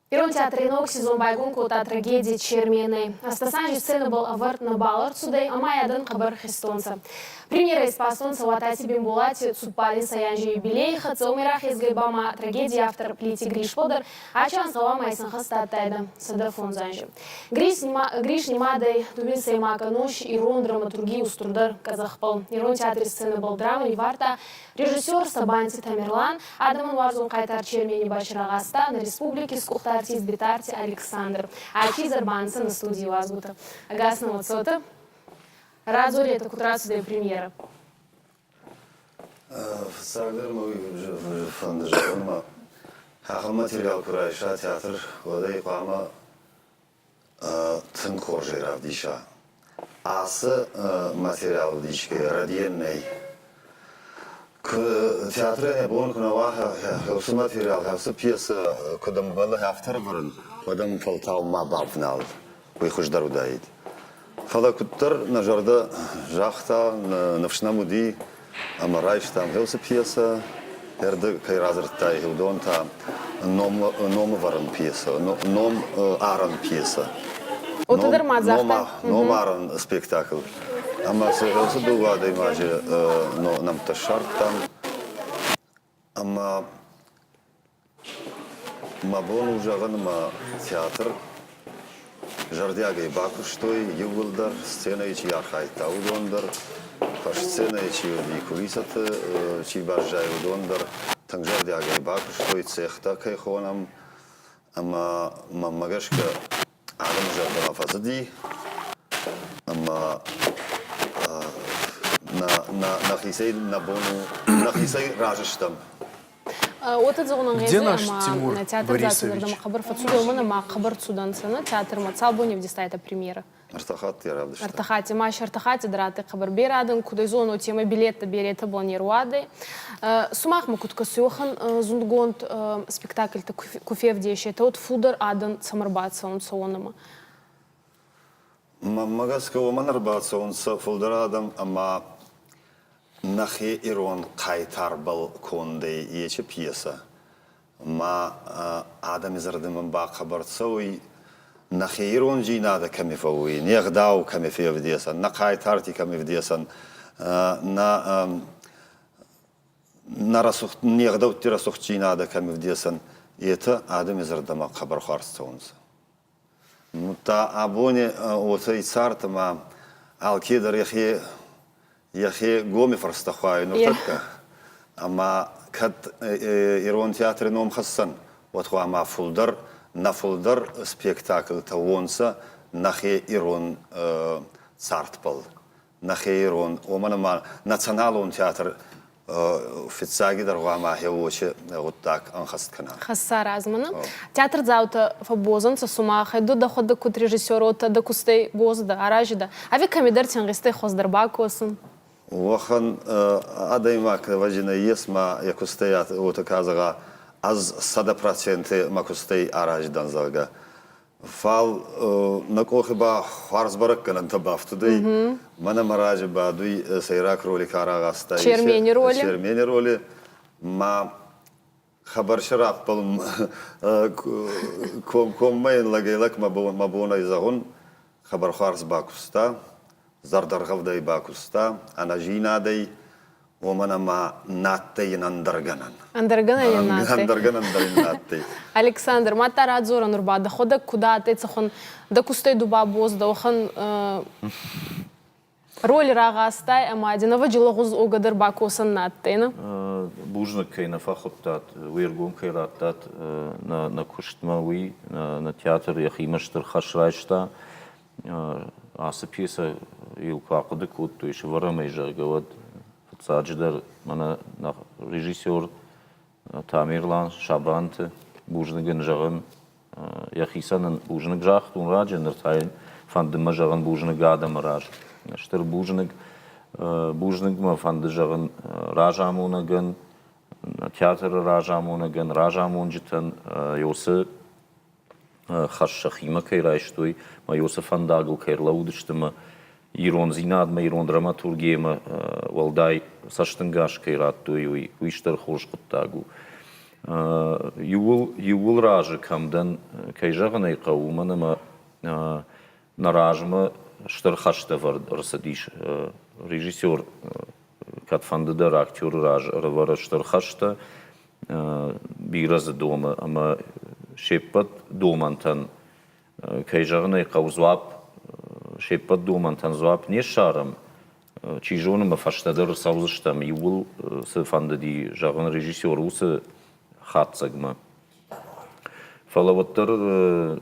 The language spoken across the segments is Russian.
Ирон театре новый сезон байгун кота трагедии черменной. Астасан же сцена был аварт на балар судей, а май один хабар хистонца. Премьера из пастонца ватати бимбулати цупали саянжи юбилей, хаца умирах из гайбама трагедии автор плити Гриш Подар, а чан слова майсан хастатайда садафон занжи. Гриш немадай дубин сеймака нож, Ирон драматургии уструдар казахпал. Ирон театре сцена был драма и варта, режиссер Сабанти Тамерлан, Адаман Варзун Кайтар Чермени Баширагаста на республике Скухта артист Битарти Александр. А Чизар Банса на студии Вазбута. Агасна Мацота. Радзори это кутрацию премьера. Сагдыр мы в фандажама. Хахал материал курайша театр водай пама тынкоржи равдиша. Асы материал дички радиенный. Театры бон кунава хавсы материал хавсы пьеса кудам бала хафтар баран кудам фалтау ма бабнал выхождар удаид фала куттар нажарда жахта навшна муди амарайш там хавсы пьеса эрде кайразртай худон там ном варан пьеса ном аран пьеса ном аран спектакль. Ама се била да имаше нам ташарт там. Ама bon ужаган ма театр. Жардяга и бакуш той ювылдар сцена ичи архайта удондар. Паш сцена ичи уди кулисата чи баржай удондар. Танг жардяга и бакуш той цехта кай хонам. Ама магашка адам жардана фазади. Ама на хисей на бону на хисей ражештам. Отыз оғынан Где наш Тимур на театр Борисович? затылырда мақабыр фатсуда умана мақабыр судан сына театр мацал бонев дистайта премьера. Артахат я рад. Артахати маш артахати драты хабар берадын кудай зону тема билетта берета планировады. Сумах мы кутка сёхан зундгонд спектакль то куфев деши это вот фудер адан самарбаца он сонама. Магаска оманарбаца он фулдарадам ама нахе ирон кайтарбал конде ече пьеса. Ма адам изардым ба хабарцои нахе ирон жинада камифауи, нягдау камифев десан, на кайтарти камиф десан, на расух нягдау тирасух жинада камиф десан. Это адам изардым хабар харцонс. Мута абоне оцей цартама алкидер яхе гоми фарстахай нуртка ама кат ирон театр ном хассан вот хуама фулдар на фулдар спектакль тавонса нахе ирон цартпал нахе ирон оманама националон театр официаги даргама хеоче вот так анхасткана Хасса размана. Театр заута фабозан со сумаха до дохода кут режиссера да кустей бозда аражида. А вы камидар тянгисте хоздарбакосын. Вохан адаймак вajina есма якустеят вот казага аз 100% макустей араждан зага. Фал накохиба харзбарак кананта бафтудей. Мана маражи бадуй сейрак роли карагастай. Чермени роли. Ма хабар шарап пал коммейн лагейлак мабона изагун хабар харз бакуста. Зардаргавдай бакуста, анажинадей, омана ма наттай нандарганан. Андарганан наттай. Александр, матар адзора нурба, да хода куда атецахон, да кустай дуба боз, да охан роль рагастай, ама одинова джилогуз огадар бакусан наттайна. Бужнак кайна фахоптат, виргум кайраттат, на куштмауи, на театр яхимаштар хашрайшта, асы пьеса илквақыды кут, то есть варамай жагавад фацадждар, мана режиссер Тамерлан Шабанты, бужныгын жағын, яхисанын бужнык жақтун раджан, ныртайын фандыма жағын бужнык адам раж. Штыр бужнык ма фанды жағын ражамунагын, театр ражамунагын, ражамунжитын, йосы хашшахима кайрайштуй, ма йосы фандагыл кайрлаудыштыма, Ирон зинадма, ирон драматургиема, валдай саштынгаш кайраттуй, уиштар хош куттагу. Юл ражы камдан кайжағын айқауыманама наражымы штырхашты рысадиш режиссер катфандыдар актер ражы штырхашты биразы дома ама шеппат домантан кайжағын айқау зуап шеппат домантан зуап не шарым чижоным фаштадыр саузыштам юл сыфандыди жағын режиссер усы хатсагма. Фалаваттар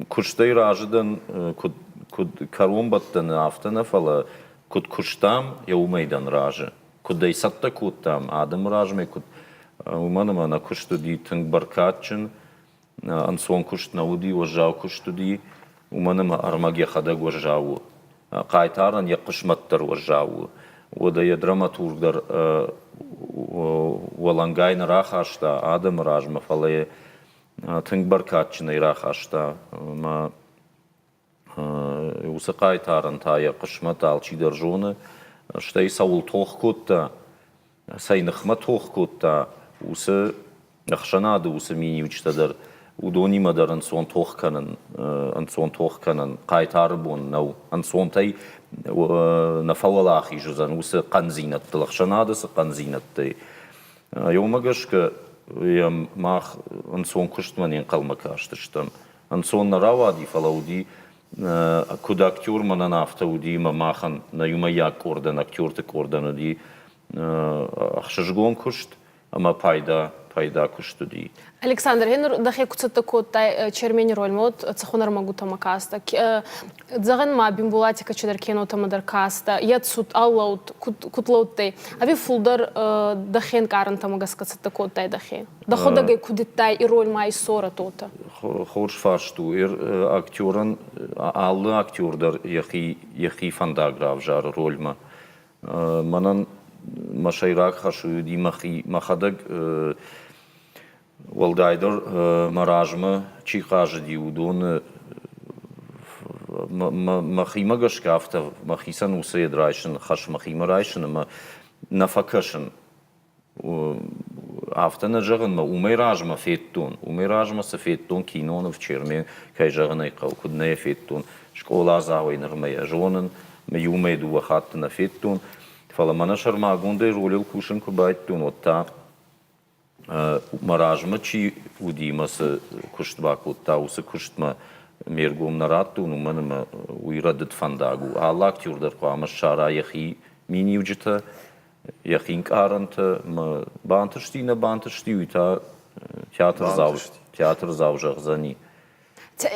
куштай ражыдан карумбаттан афтана фала куд куштам яумайдан ражы. Куддай сатта куттам адам ражмай куд уманама на куштуди тынг баркатчин ансон кушт науди ожжау куштуди уманама армаге хадаг ожжау. Қайтаран яқышматтар ожжау. Одая драматургдар Валангайна рахашта, Адам ражма фале тынгбаркатчина рахашта, ма усакай тарантая кышмат алчидар жоны, штай саул тохкутта, сайнахма тохкутта, усы нахшанады усы мини учтадар, удонимадар ансон тохканан, кайтары бон нау, ансон тай на фавалахи жузан усы канзинат лахшанадысы канзинатты йомагашка я мах ансон куштманин калмакаштыштам ансон наравади фалауди куда актер манан автауди махан на юмаяк ордан актерты корданади ахшыжгон кушт ама пайда куштуди Александр, генер дахе куцата коттай чермени роль мод цахунар магутама каста. Дзаган ма бимбулатика чедар кино тамадар каста. Яд суд аллаут кутлауттай. Ави фулдар дахен каран тамагас куцата коттай дахе. Даходаге кудиттай и роль ма и сора тота. Хош фашту актеран аллы актердар яхи фандаграв жар рольма. Манан машайрак хашуди махадаг Валдайдер маражма чихажи диудон махима гашкафта махисан усед райшен хаш махима райшен ма нафакашен афтана жаган ма умайражма феттон сафеттон кинон в черме кай жаганай кудне феттон школа завайнер мая жонен ма юмайду вахаттна феттон фаламана шарма гунде ролил кушен кубайттон отта маражма чи удимасы куштбакутта усы куштма мергум наратту нуманама уйрадыт фандагу алла актюрдар куамаш шара яхи миниуджита яхин каранта бантыштина уйта театр завжагзани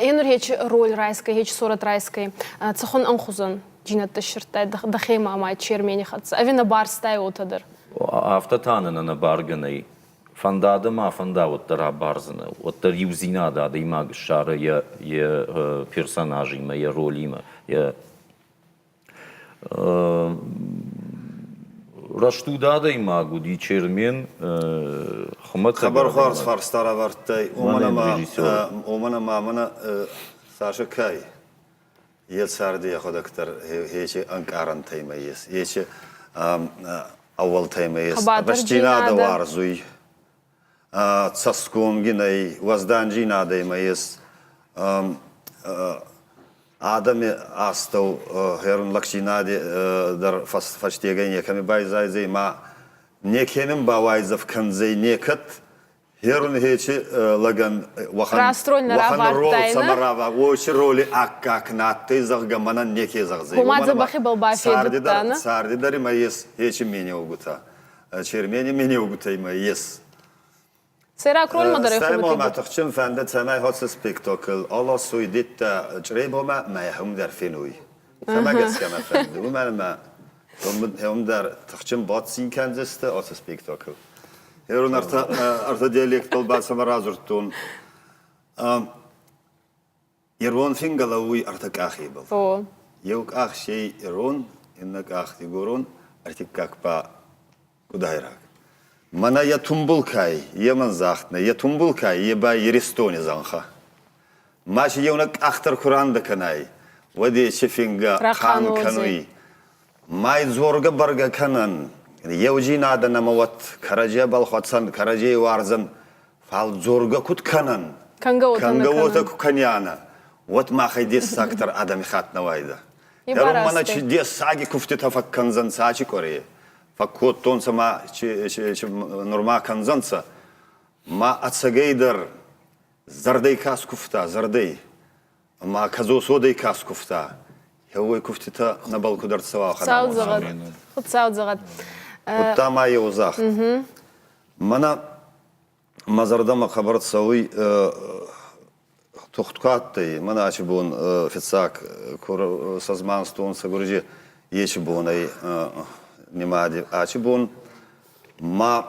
Энур хеч роль райской, хеч сорат райской. Цахон анхузан джинат таширтай дахема амай чермени хатса. Авина барстай отадыр. Автотанана на барганай Фандада ма фанда оттара барзана, оттар юзинада да има шара я персонажи има я роли има я раштуда да има гуди чермен хмат خبر خارج فارستارا ورتای اومانا مانا ساشا کای یل سردی خود اکتر هیچ انکارن تیمیس هیچ اول تیمیس باشتینا دوارزوی цаском гинай возданжи надо им есть Адаме астау херун лакшинади дар фаштегай неками байзайзай ма некеним бавайзав канзай некат херун хечи лаган вахан рол самарава очи роли аккак натты загамана неке загзай Кумадза бахи балба федуттана сарди дари ма есть хечи мене угута чермени мене угута има есть Сэрак роль мадарай Стаймо матахчим фанде тамай хотс спектакл alla суидиtta чребома майхум дар финуй. Тамагас кама фанде. Уманма هم در تخچم باد سین کنزسته آس سپیکتاکل. هرون ارتا دیالکتال باز هم رازرتون. ایران فینگلاوی ارتا کاخی بال. یک آخ شی ایران اینک آخ دیگران ارتی کاک با کدایرک. منا یا تنبولکای یا من زاخت نه یا تنبولکای یا با یریستونی زنخه. ماش یونک آختر قرآن دکنای. ودی چه فینگا خان کنوی. مای زورگا برگا کنن يوجي نادا نموت كرجي بالخوتسن كرجي وارزن فالزورغا كوت كنن كنغوتا كنيانا وات ما خيديس ساكتر ادم خات نوايدا يرو مانا تشي ديس ساغي كفتي تفكنزن ساچي كوري فكوت تون سما نورما كنزنسا ما اتسغيدر زردي كاس كفتا زردي ما كزو سودي كاس كفتا هو كفتي تا نبل كدر سوا خد ساوت زغد كتا ما يوزاخ مانا مزردما خبرت سوي تختقاتي مانا اشبون فيتساك كور سازمانستون سغورجي يشبون اي نمادي اشبون ما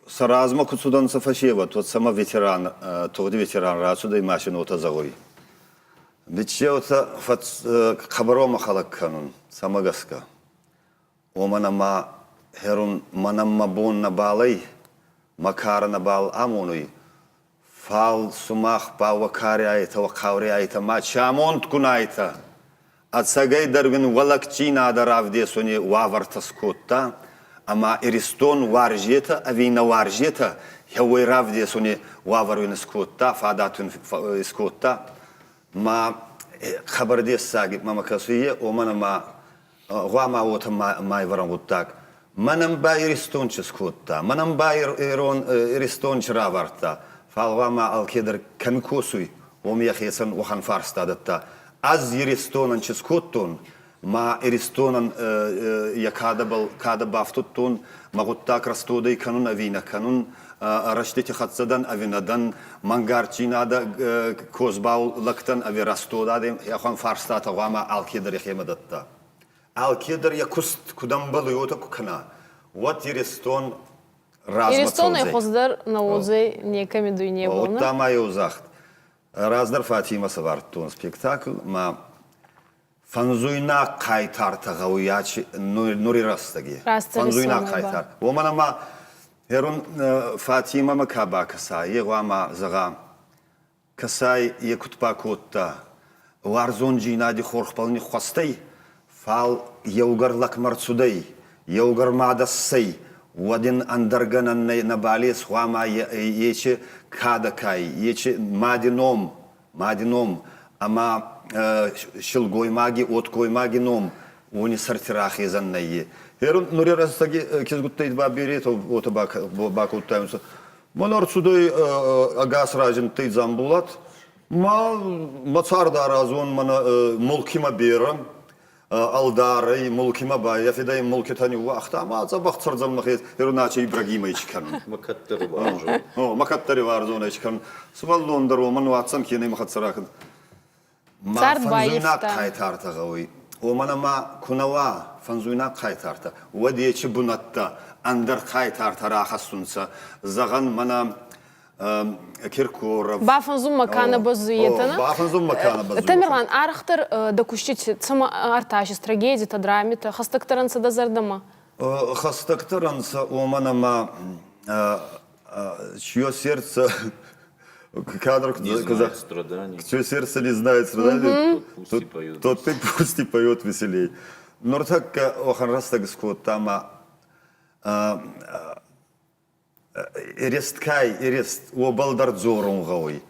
سرازما كتسودان سفاشيوا тот сама ветеран тоди ветеран рацуда и машинота загой бичеота фат хабарома халакканун самагаска оманама هرون منم مبون نبالي مكار نبال أموني فال سماخ باوكاري أيتا وقاوري أيتا ما شامون تكون أيتا أتساقي درغن ولك جينا دراف دي سوني وافر تسكوتا أما إرستون وارجيتا أفينا وارجيتا هو راف دي سوني وافر ونسكوتا فاداتون اسكوتا ما خبر دي الساقي ما مكاسوية ومن ما غواما ووتا ما يفرن غوتاك منم باير استونش سكوتا منم باير إيرون إرستونش رافرتا فالغاما الكيدر كمكوسوي وميخيسن وخن فارستادتا از إرستونن سكوتون ما إرستونن يكادبل كادبافتون ما غوتاك رستودي كانون أفينا كانون رشدتي خدسدن أفيندن منغارتشينا دا كوزباو لكتن أفي رستودا دي يخن فارستاتا غاما الكيدر يخيمدتا الكيدر يكست كدام بليوتا كنا وات يرستون رازما يرستون يخزدر نوزي نيكами дуйне волна. Оттама юзахт. Раздер Фатима савартун спектакль ма фанзуйна кайтарта гауячи нури растаги. Фанзуйна кайтар. Омана ма هرون فاطمه مكابا كساي يغواما زغا كساي يكتبا كوتا وارزون جينادي خورخبلني خوستي فال يوغر لك مرتسودي يوغر مادسي ودن اندرغن نباليس خواما يچ كادكاي يچ مادينوم اما شلغوي ماغي اوتكوي ماغينوم وني сартирахи заннайи هرون نوري رستاگي كيزغوتايد بابيريت اوتا باكوتايمس монор судой агас ражин тейзам булат ма царда разон мана мулкима берам алдары мулкима бай яфидай мулкитани вахта ма забах царзам махет ируначи ибрагимович кан макаттари варзонович кан сваллондер оман ватсам кини махатсаракын ма фанзуйна кайтартагой омана ма кунава фанзуйна кайтарта вадечи бунатта اندر خایتار تراخ سونسا زغن منا كيركورов بافنزوم مكانه بزويتنا بافنزوم مكانه بزويتنا تمرلان архтер докущить сама арташис трагедия та драме та хастактаранса да зардама хастактаранса умана ма чье сердце кадр сказать страданий чье сердце не знает страданий тот пусть и поет веселей но так охан растаг скотама إرستكاي إرست وبلدر زورون غوي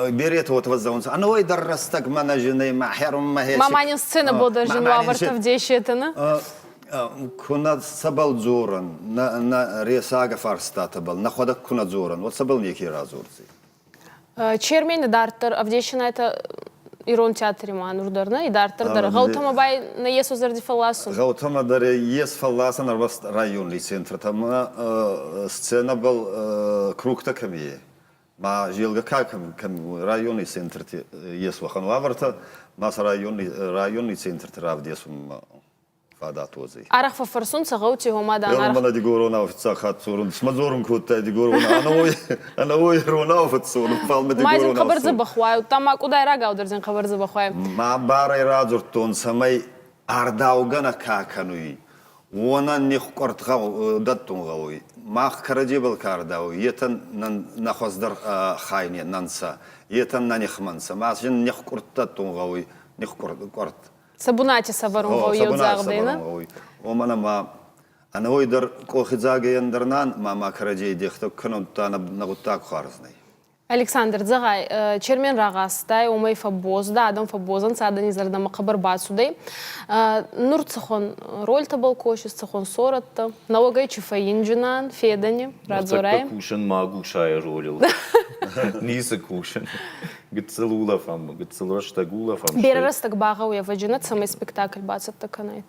بيريت وتوزعون أنا وين درستك ما نجني مع حرم ما هي ما ماني السنة بودر جنوا ورتف ديشتنا كنا سبل زورن نا ريساغا فارستاتبل ناخدك كنا زورن وسبل نيكي رازورزي چيرمين دارتر أفديشنا это إيرون театре манурдарна и дартер дар гаутама бай на есу зарди фаласун гаутама даре ес фаласан арвас районный центр там сцена был кругта камие ма жилга какам районный центр ес вахан ваварта мас районный центр травдесум фадатози арах фарсун сагаути гомада арах мана дигорона офица хатсурун смазорун кута дигорона انا وي رونا офицурун фалме дигорона мазин хабар забахвай тама кудай рага удерзен хабар забахвай ма барай разуртун самай ардаугана какануи вона нихкортга даттунгауи ма карадибал кардауи етан нахоздар хайне нанса етан нанихманса ма жин нихкурттаттунгауи нихкурт Сабунати сабарун гауил загдейна. ومن ما أنا هو يدر كوخزاجي يندرنان ما كرجي ديختو كنون تانا نقطع خارزني. Александр, дзагай, чермен рагастай, умей фабозда, адам фабозан, садан изарда макабар бацудей. Нур цахон роль табал кошис, цахон соратта. Налагай чифаинджинан, федани, радзорай. Кушен магу шая ролил. Ниса кушен. Гцелула фам, гцелрашта гула фам. Берарастак багау я ваджинат, самый спектакль бацат таканайт.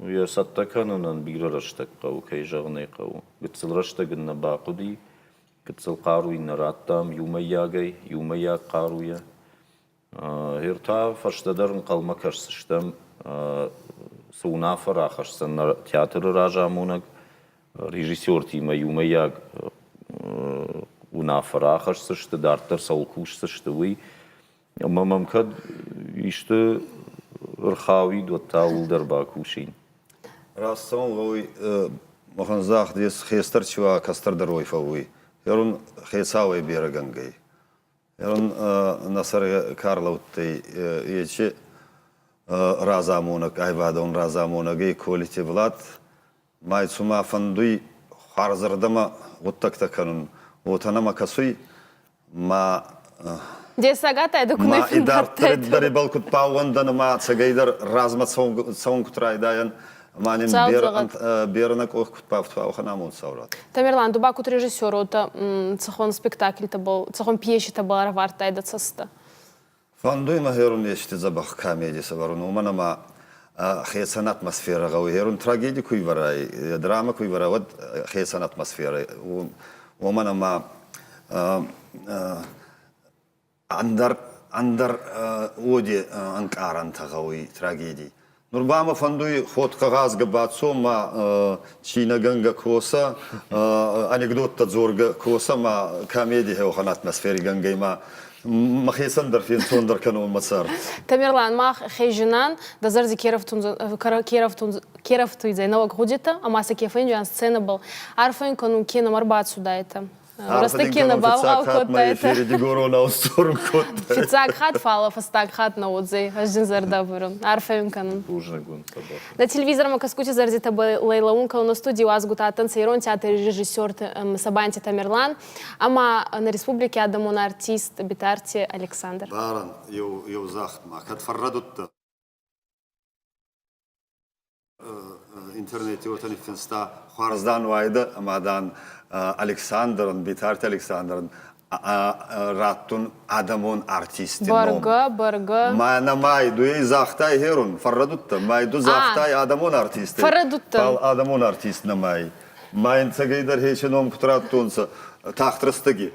Я саттаканан бирарастак кау кайжагнай кау. Гцелрашта гна бакуди. كتسل قاروي نراتام يومياجي يوميا قارويا هيرتا فرشتدرن قلما كرسشتم سونا فراخش سن تياتر راجا مونك ريجيسور تيما يومياج ونا فراخش سشت دارتر سولكوش سشتوي اما ممكن يشت رخاوي دوتاول درباكوشين راستون وي مخن زاخ ديس خيستر شوا كستر دروي فوي يرون خيساوي بيرغنغي يرون نصر كارلوتي يجي رازامونك ايفادون رازامونك كوليتي بلاد ما يسمى فندوي خارزردما وتكتكن وتنما كسوي ما ديساغاتا دكوني ما ادار تري بالكوت باوندن ما تسغيدر رازمت سون كترايداين مانيم بيرنك اوخ بافتوا خنامون саурат. Тамерлан, дубакут режиссеру та цахон спектакль та был, цахон пьеси та была раварта и дацаста. فاندوي ما هيرون يشتي زبخ كاميدي سبارون ومن ما خيسان اتمosfera غوي هيرون تراجيدي كوي وراي دراما كوي ورا ود خيسان اتمosfera ومن ما اندر ودي انكارن تغوي تراجيدي نورباما فندوي خود قغاز قباتسو ما تشينا غنغا كوسا انكدوت تزورغا كوسا ما كاميدي هو خنات مسفيري غنغي ما خيسن در فين تون در كانوا مسار Тамерлан мах хейжинан да зарзи керафту зай нова гудита, а маса кефенджан сцена был арфен кону кино марбацу дайта. Растакина бавгал кота. Фицак хат фала, фастак хат на удзей, аждин зардабуру. Арфен канун. На телевизор макаскучи зарзита Лейла Унка на студии Уазгута Атансейрон театр режиссер Сабанти Тамерлан, ама на республике Адамон артист Битарти Александр. Баран, يو زاخت ما كانت فردت интернете вот они финста Хварздан Вайда Амадан Александр Битарти Александр راتون آدمون آرتیست برگا ما نمای دوی زاختای هرون فردوت ما دو زاختای آدمون آرتیست فردوت پال آدمون آرتیست نمای ما انتگی در هیچ نام کتراتونس تاخترستگی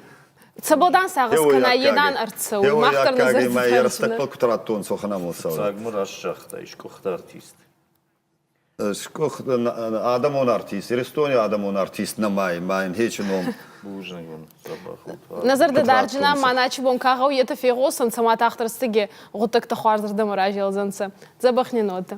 سبودان ساغس کنا یدان ارتسو مختار نظر ما یرستقبل کتراتونس و خنامو سوال ساغمر اشخت ایشکوخت آرتیست شكوخ آدمون آرتیست رستونی آدمون آرتیست نمای ما این هیچ نام نظر دارجنا ما ناچ بون کاغو یت فیغوسن سما تاخترستگی غوتک تخوارزر دمراجل زنس زبخنی نوت